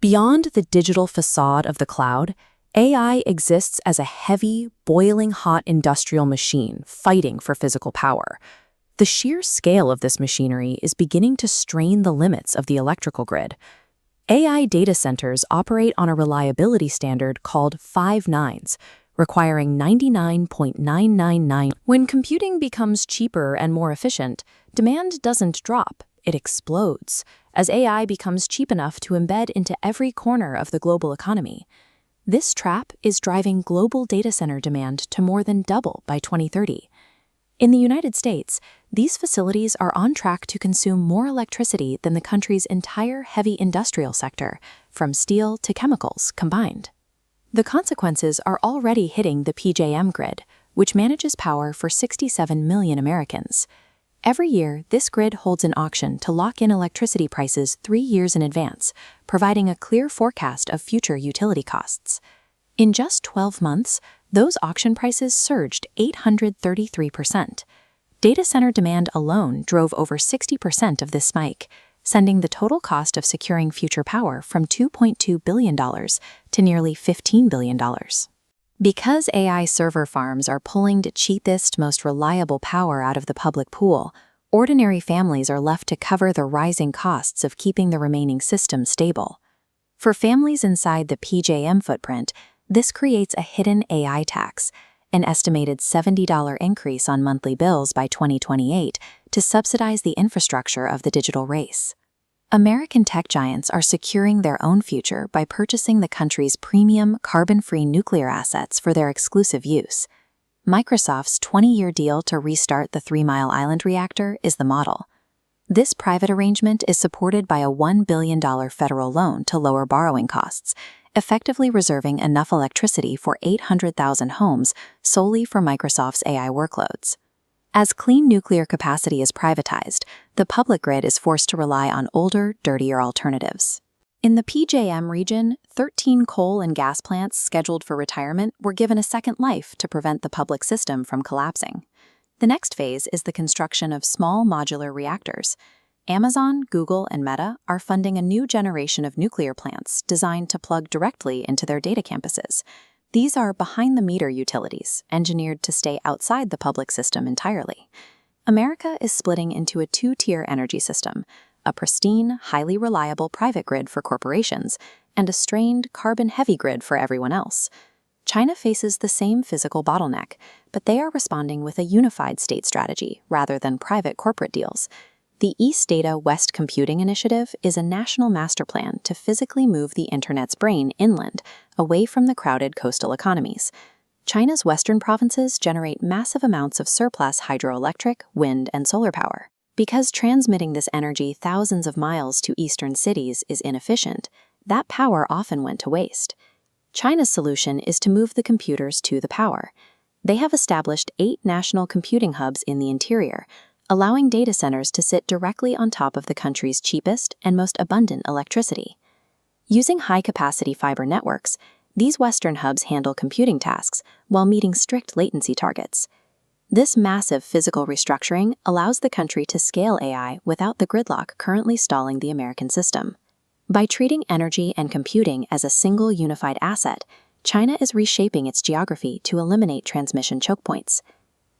Beyond the digital facade of the cloud, AI exists as a heavy, boiling hot industrial machine fighting for physical power. The sheer scale of this machinery is beginning to strain the limits of the electrical grid. AI data centers operate on a reliability standard called 5 nines, requiring 99.999. When computing becomes cheaper and more efficient, demand doesn't drop, it explodes, as AI becomes cheap enough to embed into every corner of the global economy. This trap is driving global data center demand to more than double by 2030. In the United States, these facilities are on track to consume more electricity than the country's entire heavy industrial sector, from steel to chemicals combined. The consequences are already hitting the PJM grid, which manages power for 67 million Americans. Every year, this grid holds an auction to lock in electricity prices 3 years in advance, providing a clear forecast of future utility costs. In just 12 months, those auction prices surged 833%. Data center demand alone drove over 60% of this spike, sending the total cost of securing future power from $2.2 billion to nearly $15 billion. Because AI server farms are pulling the cheapest, most reliable power out of the public pool, ordinary families are left to cover the rising costs of keeping the remaining system stable. For families inside the PJM footprint, this creates a hidden AI tax, an estimated $70 increase on monthly bills by 2028 to subsidize the infrastructure of the digital race. American tech giants are securing their own future by purchasing the country's premium, carbon-free nuclear assets for their exclusive use. Microsoft's 20-year deal to restart the 3 Mile Island reactor is the model. This private arrangement is supported by a $1 billion federal loan to lower borrowing costs, effectively reserving enough electricity for 800,000 homes solely for Microsoft's AI workloads. As clean nuclear capacity is privatized, the public grid is forced to rely on older, dirtier alternatives. In the PJM region, 13 coal and gas plants scheduled for retirement were given a second life to prevent the public system from collapsing. The next phase is the construction of small modular reactors. Amazon, Google, and Meta are funding a new generation of nuclear plants designed to plug directly into their data campuses. These are behind-the-meter utilities, engineered to stay outside the public system entirely. America is splitting into a 2-tier energy system, a pristine, highly reliable private grid for corporations, and a strained, carbon-heavy grid for everyone else. China faces the same physical bottleneck, but they are responding with a unified state strategy rather than private corporate deals. The East Data West Computing Initiative is a national master plan to physically move the internet's brain inland, away from the crowded coastal economies. China's western provinces generate massive amounts of surplus hydroelectric, wind, and solar power. Because transmitting this energy thousands of miles to eastern cities is inefficient, that power often went to waste. China's solution is to move the computers to the power. They have established 8 national computing hubs in the interior, allowing data centers to sit directly on top of the country's cheapest and most abundant electricity. Using high-capacity fiber networks, these Western hubs handle computing tasks while meeting strict latency targets. This massive physical restructuring allows the country to scale AI without the gridlock currently stalling the American system. By treating energy and computing as a single unified asset, China is reshaping its geography to eliminate transmission choke points.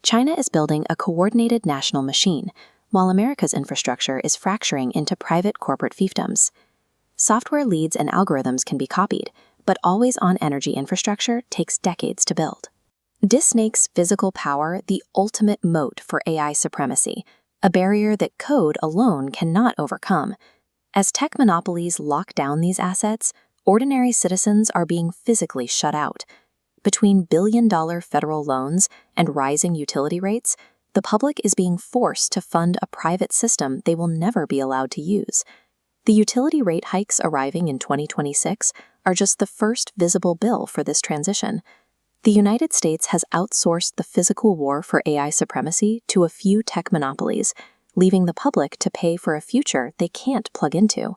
China is building a coordinated national machine, while America's infrastructure is fracturing into private corporate fiefdoms. Software leads and algorithms can be copied, but always-on energy infrastructure takes decades to build. This makes physical power the ultimate moat for AI supremacy, a barrier that code alone cannot overcome. As tech monopolies lock down these assets, ordinary citizens are being physically shut out. Between billion-dollar federal loans and rising utility rates, the public is being forced to fund a private system they will never be allowed to use. The utility rate hikes arriving in 2026 are just the first visible bill for this transition. The United States has outsourced the physical war for AI supremacy to a few tech monopolies, leaving the public to pay for a future they can't plug into.